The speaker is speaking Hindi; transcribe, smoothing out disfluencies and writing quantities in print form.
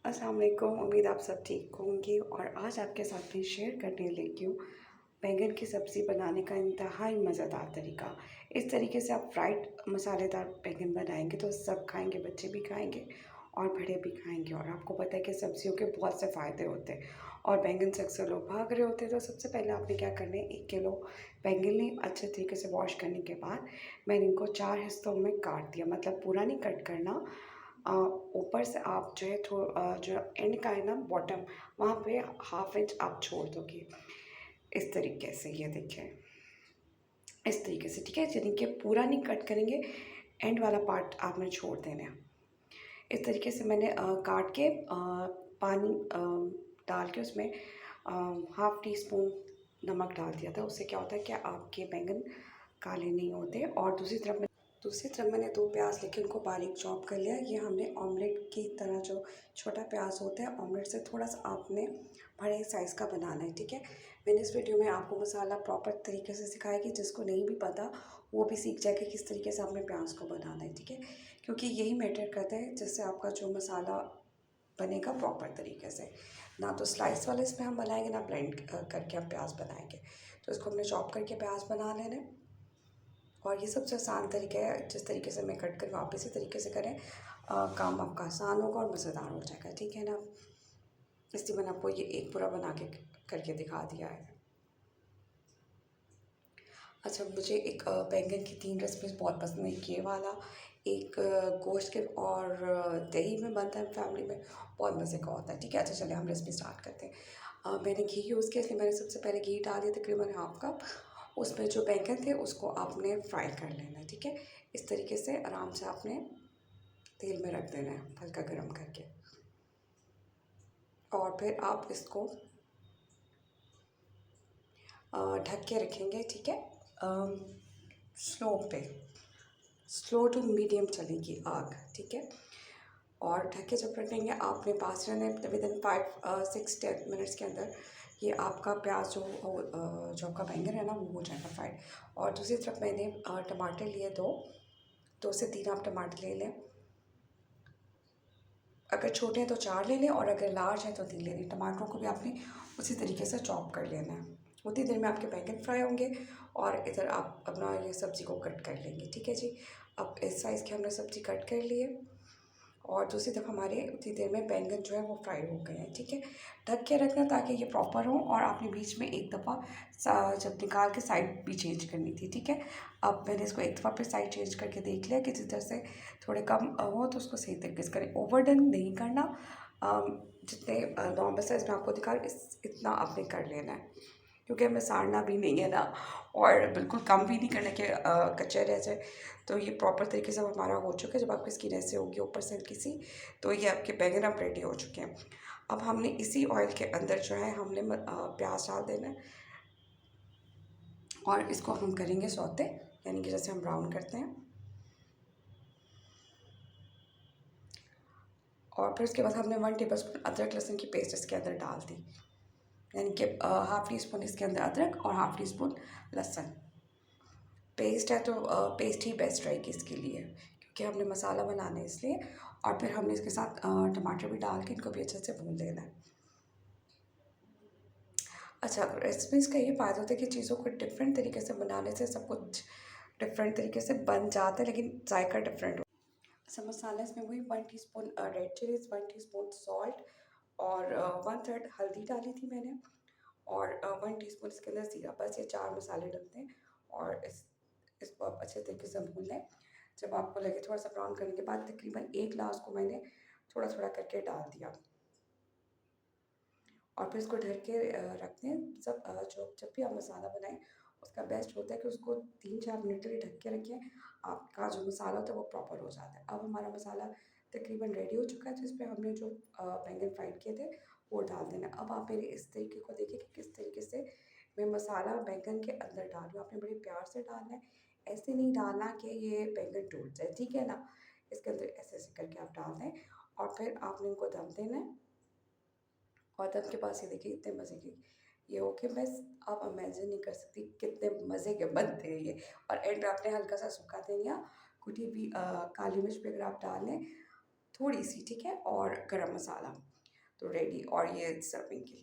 अस्सलाम वालेकुम। उम्मीद आप सब ठीक होंगे और आज आपके साथ में शेयर करने लगी हूँ बैंगन की सब्ज़ी बनाने का इंतहाई मज़ेदार तरीका। इस तरीके से आप फ्राइड मसालेदार बैंगन बनाएंगे तो सब खाएंगे, बच्चे भी खाएंगे और बड़े भी खाएंगे। और आपको पता है कि सब्जियों के बहुत से फ़ायदे होते हैं और बैंगन से अक्सर लोग भाग रहे होते हैं। तो सबसे पहले आपने क्या करना है, 1 किलो बैंगन लें, अच्छे तरीके से वॉश करने के बाद मैंने इनको 4 हिस्सों में काट दिया। मतलब पूरा नहीं कट करना, ऊपर से आप जो है जो एंड का है ना, बॉटम, वहाँ पे हाफ इंच आप छोड़ दोगे इस तरीके से। ये देखिए इस तरीके से, ठीक है। यानी कि पूरा नहीं कट करेंगे, एंड वाला पार्ट आपने छोड़ देना है। इस तरीके से मैंने काट के पानी डाल के उसमें हाफ़ टी स्पून नमक डाल दिया था। उससे क्या होता है कि आपके बैंगन काले नहीं होते। और दूसरी तरफ मैंने 2 प्याज लेके उनको बारीक चॉप कर लिया। ये हमने ऑमलेट की तरह, जो छोटा प्याज होता है ऑमलेट से थोड़ा सा आपने बड़े साइज़ का बनाना है, ठीक है। मैंने इस वीडियो में आपको मसाला प्रॉपर तरीके से सिखाया कि जिसको नहीं भी पता वो भी सीख जाए कि किस तरीके से आपने प्याज को बनाना है, ठीक है। क्योंकि यही मैटर करता है जिससे आपका जो मसाला बनेगा प्रॉपर तरीके से। ना तो स्लाइस वाले इसमें हम बनाएंगे, ना ब्लेंड करके हम प्याज बनाएंगे। तो इसको हमने चॉप करके प्याज बना लेना है। और ये सबसे आसान तरीका है, जिस तरीके से मैं कट करूँ आप इसी तरीके से करें, काम आपका आसान होगा और मज़ेदार हो जाएगा, ठीक है ना। इसलिए मैंने आपको ये एक पूरा बना के करके दिखा दिया है। अच्छा, मुझे एक बैंगन की 3 रेसिपीज़ बहुत पसंद है। ये वाला एक गोश्त के और दही में बनता है, फैमिली में बहुत मज़े का होता है, ठीक है। अच्छा चलिए हम रेसिपी स्टार्ट करते हैं। मैंने घी यूज़ किया, इसलिए मैंने सबसे पहले घी डाल दिया तकरीबन हाफ़ कप। उसमें जो बैंगन थे उसको आपने फ्राई कर लेना है, ठीक है। इस तरीके से आराम से आपने तेल में रख देना है हल्का गर्म करके। और फिर आप इसको ढक के रखेंगे, ठीक है। स्लो पे, स्लो टू मीडियम चलेगी आग, ठीक है। और ढक के जब रखेंगे आपने पास रहना विदिन 5-6-10 मिनट्स के अंदर ये आपका प्याज जो आपका बैंगन है ना वो हो जाएगा फ्राइड। और दूसरी तरफ मैंने टमाटर लिए 2 से 3 आप टमाटर ले लें। अगर छोटे हैं तो 4 ले लें और अगर लार्ज हैं तो 3 ले लें। टमाटरों को भी आपने उसी तरीके से चॉप कर लेना है। उतनी देर में आपके बैंगन फ्राई होंगे और इधर आप अपना ये सब्ज़ी को कट कर लेंगे, ठीक है जी। अब इस साइज़ की हमने सब्ज़ी कट कर ली है और दूसरी तरफ हमारे उतनी देर में बैंगन जो है वो फ्राई हो गए हैं, ठीक है। ढक के रखना ताकि ये प्रॉपर हो। और आपने बीच में एक दफ़ा जब निकाल के साइड भी चेंज करनी थी, ठीक है। अब मैंने इसको एक दफ़ा फिर साइड चेंज करके देख लिया कि जिधर से थोड़े कम हो तो उसको सही तरीके से करें, ओवर डन नहीं करना। जितने नॉर्मल साइज़ में आपको दिखा इतना आपने कर लेना है, क्योंकि हमें साड़ना भी नहीं है ना और बिल्कुल कम भी नहीं करना कि कच्चे रह जाए। तो ये प्रॉपर तरीके से हमारा हो चुका है। जब आपकी स्किन ऐसे होगी ऊपर से हल्की सी, तो ये आपके बैंगन अब रेडी हो चुके हैं। अब हमने इसी ऑयल के अंदर जो है हमने प्याज डाल देना है और इसको हम करेंगे सौते, यानी कि जैसे हम ब्राउन करते हैं। और फिर उसके बाद हमने 1 टेबल स्पून अदरक लहसुन की पेस्ट इसके अंदर डाल दी, यानी कि हाफ़ टी स्पून इसके अंदर अदरक और हाफ़ टी स्पून लहसुन। पेस्ट है तो पेस्ट ही बेस्ट रहेगी इसके लिए, क्योंकि हमने मसाला बनाना है इसलिए। और फिर हमने इसके साथ टमाटर भी डाल के इनको भी अच्छे से भून लेना है। अच्छा, रेसिपीज़ का ये फ़ायदा होता है कि चीज़ों को डिफरेंट तरीके से बनाने से सब कुछ डिफरेंट तरीके से बन जाता है, लेकिन जायका डिफरेंट हो। अच्छा, मसाला इसमें वही 1 teaspoon red chillies, 1 teaspoon salt और 1/3 हल्दी डाली थी मैंने और 1 टीस्पून इसके अंदर ज़ीरा। बस ये 4 मसाले डलते हैं और इसको आप अच्छे तरीके से भून लें। जब आपको लगे थोड़ा सा ब्राउन करने के बाद तकरीबन 1 ग्लास को मैंने थोड़ा थोड़ा करके डाल दिया और फिर इसको ढक के रख दें। जब भी आप मसाला बनाएं उसका बेस्ट होता है कि उसको 3-4 मिनट के लिए ढक के रखें। आपका जो मसाला होता है वो प्रॉपर हो जाता है। अब हमारा मसाला तकरीबन रेडी हो चुका है, तो इस पर हमने जो बैंगन फ्राइड किए थे वो डाल देना। अब आप मेरे इस तरीके को देखिए कि किस तरीके से मैं मसाला बैंगन के अंदर डाल रही हूँ। आपने बड़े प्यार से डालना है, ऐसे नहीं डालना कि ये बैंगन टूट जाए, ठीक है ना। इसके अंदर ऐसे ऐसे करके आप डाल दें और फिर आपने इनको दम देना है। और दम के पास ये देखिए इतने मज़े की ये हो के बस आप इमेजिन नहीं कर सकती कितने मज़े के बनते हैं ये। और एंड में आपने हल्का सा सूखा धनिया, कुटी हुई काली मिर्च भी अगर आप डाल लें थोड़ी सी, ठीक है, और गरम मसाला। तो रेडी और ये सर्विंग के